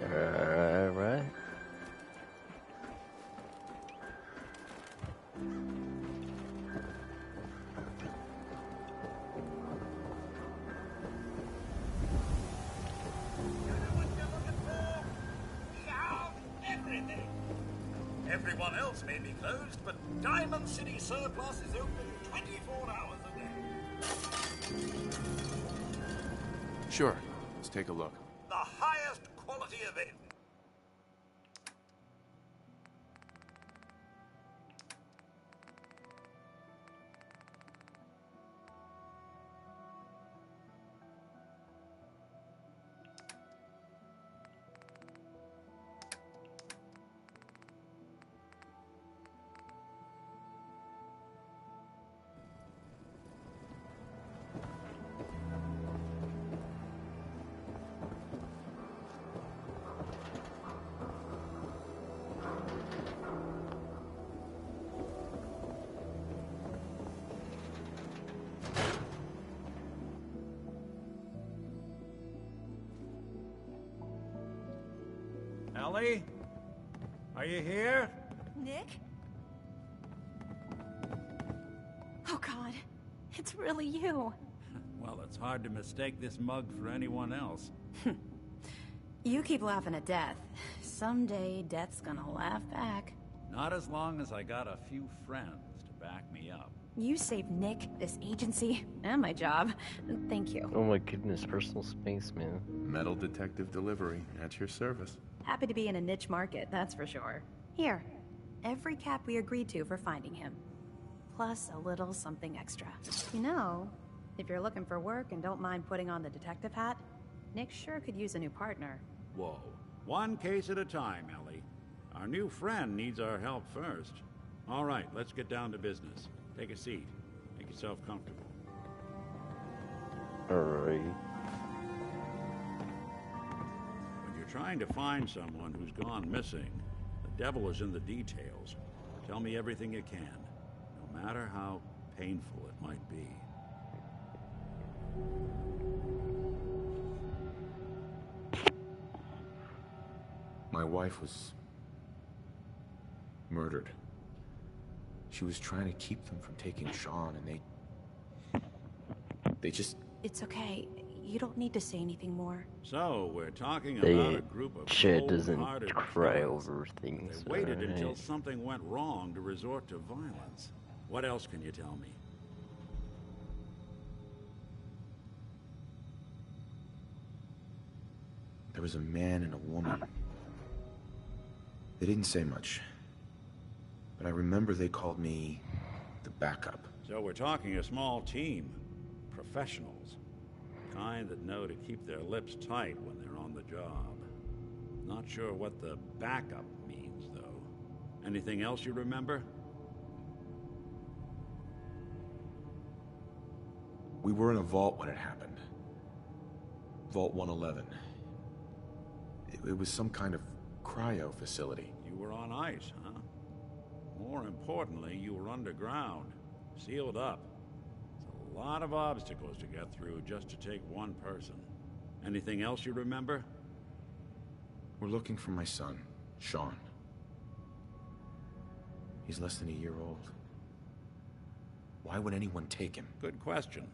Alright. Everyone else may be closed, but Diamond City Surplus is open 24 hours a day. Sure. Let's take a look. The highest quality event. Ellie? Are you here? Nick? Oh God, it's really you. Well, it's hard to mistake this mug for anyone else. You keep laughing at death. Someday, death's gonna laugh back. Not as long as I got a few friends to back me up. You saved Nick, this agency, and my job. Thank you. Oh my goodness, personal space, man. Metal detective delivery. At your service. Happy to be in a niche market, that's for sure. Here, every cap we agreed to for finding him. Plus a little something extra. You know, if you're looking for work and don't mind putting on the detective hat, Nick sure could use a new partner. Whoa. One case at a time, Ellie. Our new friend needs our help first. All right, let's get down to business. Take a seat. Make yourself comfortable. Alright. When you're trying to find someone who's gone missing, the devil is in the details. Tell me everything you can, no matter how painful it might be. My wife was murdered. She was trying to keep them from taking Sean, and they just... It's okay. You don't need to say anything more. So, we're talking about a group of Chad doesn't cold-hearted cry killers. over things. They waited until alright. something went wrong to resort to violence. What else can you tell me? There was a man and a woman. They didn't say much. But I remember they called me the backup. So we're talking a small team. Professionals. Kind that know to keep their lips tight when they're on the job. Not sure what the backup means, though. Anything else you remember? We were in a vault when it happened. Vault 111. It was some kind of cryo facility. You were on ice, huh? More importantly, you were underground. Sealed up. It's a lot of obstacles to get through just to take one person. Anything else you remember? We're looking for my son, Sean. He's less than a year old. Why would anyone take him? Good question.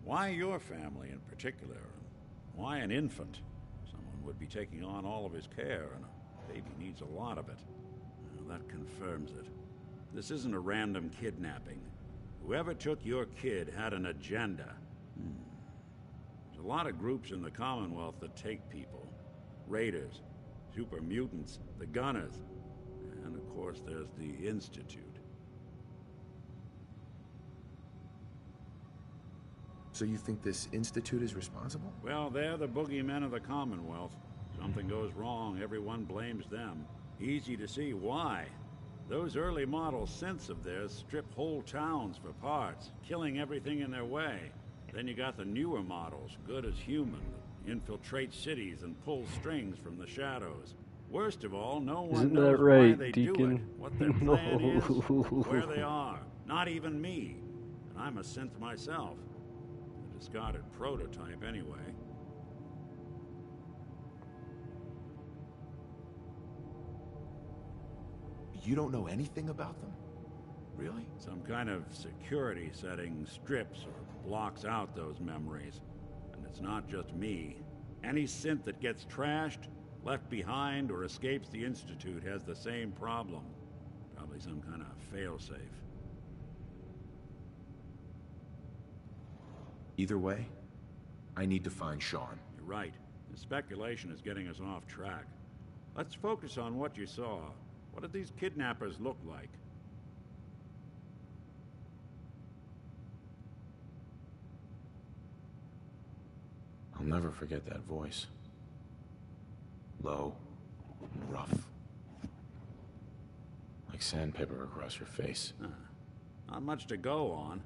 Why your family in particular? Why an infant? Someone would be taking on all of his care, and a baby needs a lot of it. Well, that confirms it. This isn't a random kidnapping. Whoever took your kid had an agenda. There's a lot of groups in the Commonwealth that take people. Raiders, super mutants, the Gunners, and of course there's the Institute. So you think this institute is responsible? Well, they're the boogeymen of the Commonwealth. Something goes wrong, everyone blames them. Easy to see why. Those early model synths of theirs strip whole towns for parts, killing everything in their way. Then you got the newer models, good as human, that infiltrate cities and pull strings from the shadows. Worst of all, no one Isn't knows that right, why they Deacon? do it, what their plan is, where they are. Not even me. And I'm a synth myself. A discarded prototype, anyway. You don't know anything about them? Really? Some kind of security setting strips or blocks out those memories. And it's not just me. Any synth that gets trashed, left behind, or escapes the Institute has the same problem. Probably some kind of failsafe. Either way, I need to find Sean. You're right. The speculation is getting us off track. Let's focus on what you saw. What did these kidnappers look like? I'll never forget that voice. Low and rough. Like sandpaper across your face. Not much to go on,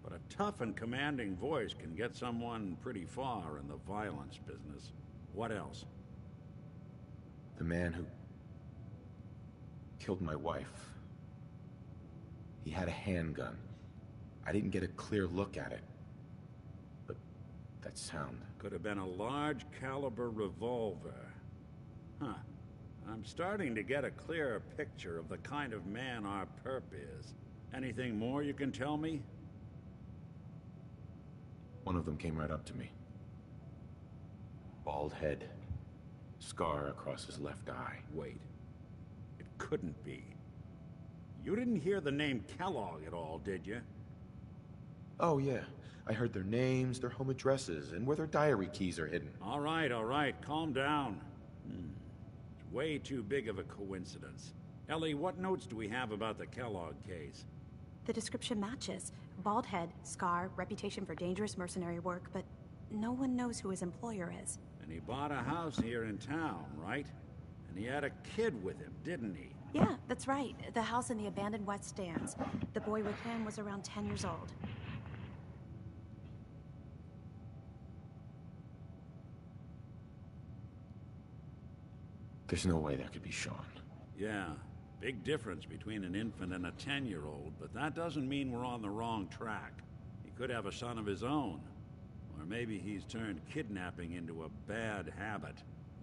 but a tough and commanding voice can get someone pretty far in the violence business. What else? The man who killed my wife. He had a handgun. I didn't get a clear look at it. But that sound. Could have been a large caliber revolver. Huh. I'm starting to get a clearer picture of the kind of man our perp is. Anything more you can tell me? One of them came right up to me. Bald head. Scar across his left eye. Wait. It couldn't be. You didn't hear the name Kellogg at all, did you? Oh, yeah. I heard their names, their home addresses, and where their diary keys are hidden. All right. Calm down. It's way too big of a coincidence. Ellie, what notes do we have about the Kellogg case? The description matches. Bald head, scar, reputation for dangerous mercenary work, but no one knows who his employer is. And he bought a house here in town, right? And he had a kid with him, didn't he? Yeah, that's right. The house in the abandoned West Stands. The boy with him was around 10 years old. There's no way that could be Sean. Yeah, big difference between an infant and a 10-year-old, but that doesn't mean we're on the wrong track. He could have a son of his own. Or maybe he's turned kidnapping into a bad habit.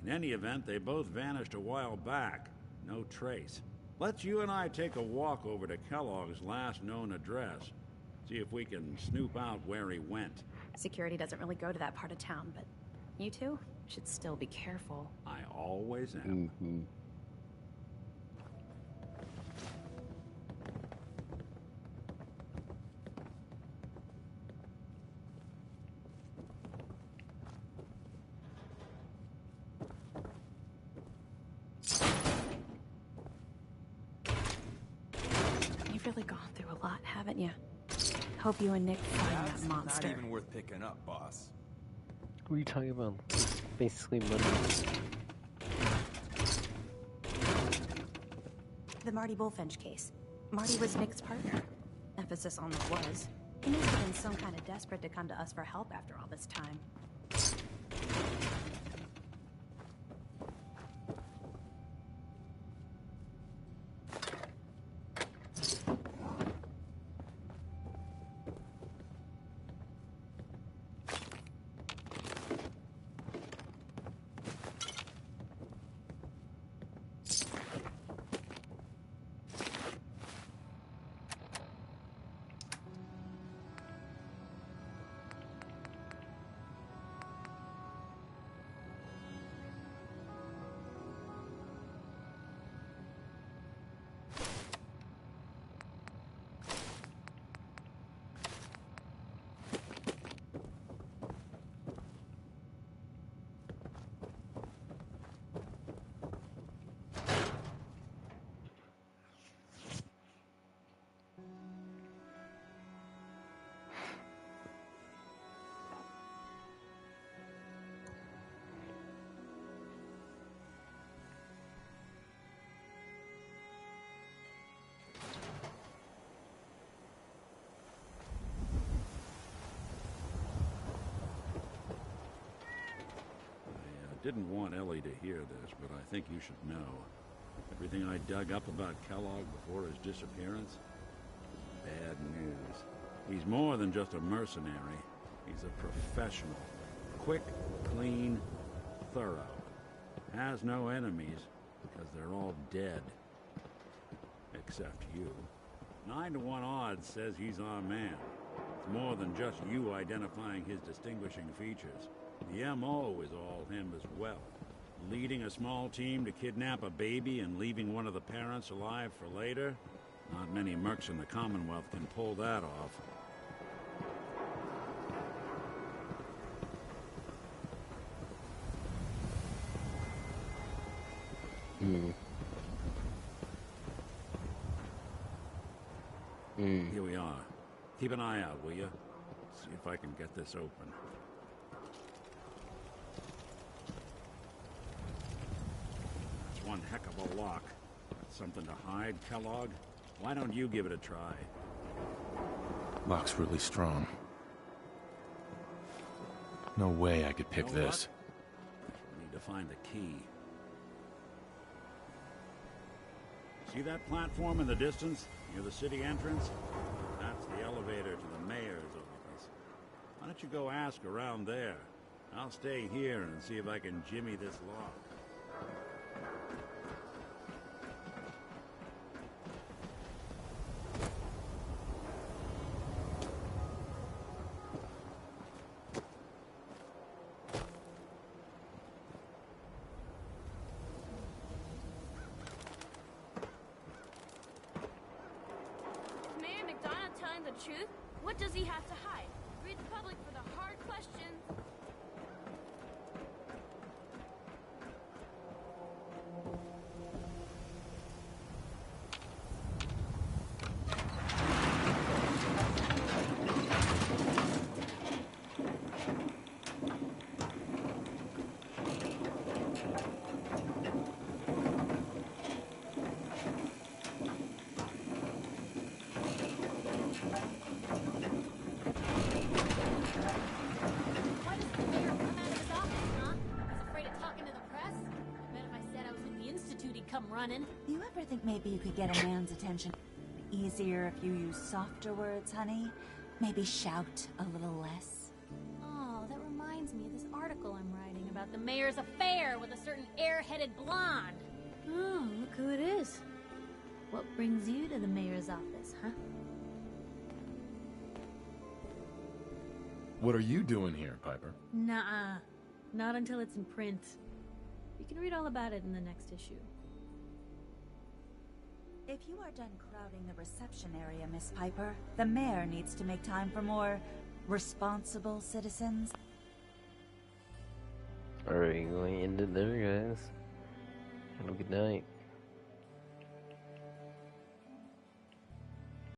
In any event, they both vanished a while back. No trace. Let's you and I take a walk over to Kellogg's last known address. See if we can snoop out where he went. Security doesn't really go to that part of town, but you two should still be careful. I always am. You've really gone through a lot, haven't you? Hope you and Nick find that monster. Not even worth picking up, boss. What are you talking about? It's basically money. The Marty Bullfinch case. Marty was Nick's partner. Emphasis on the was. He must have been some kind of desperate to come to us for help after all this time. Didn't want Ellie to hear this, but I think you should know. Everything I dug up about Kellogg before his disappearance is bad news. He's more than just a mercenary. He's a professional. Quick, clean, thorough. Has no enemies because they're all dead. Except you. 9 to 1 odds says he's our man. It's more than just you identifying his distinguishing features. The M.O. is all him as well. Leading a small team to kidnap a baby and leaving one of the parents alive for later? Not many mercs in the Commonwealth can pull that off. Here we are. Keep an eye out, will you? See if I can get this open. That's one heck of a lock. Got something to hide, Kellogg? Why don't you give it a try? Lock's really strong. No way I could pick You know this. what? Need to find the key. See that platform in the distance, near the city entrance? That's the elevator to the mayor's office. Why don't you go ask around there? I'll stay here and see if I can jimmy this lock. Mayor McDonough telling the truth? What does he have to hide? Read the public for the hard questions. Why does the mayor come out of his office, huh? He's afraid of talking to the press? I bet if I said I was with the Institute, he'd come running. You ever think maybe you could get a man's attention easier if you use softer words, honey? Maybe shout a little less? Oh, that reminds me of this article I'm writing about the mayor's affair with a certain airheaded blonde. Oh, look who it is. What brings you to the mayor's office, huh? What are you doing here, Piper? Nuh-uh. Not until it's in print. You can read all about it in the next issue. If you are done crowding the reception area, Miss Piper, the mayor needs to make time for more responsible citizens. Alright, going to end it there, guys. Have a good night.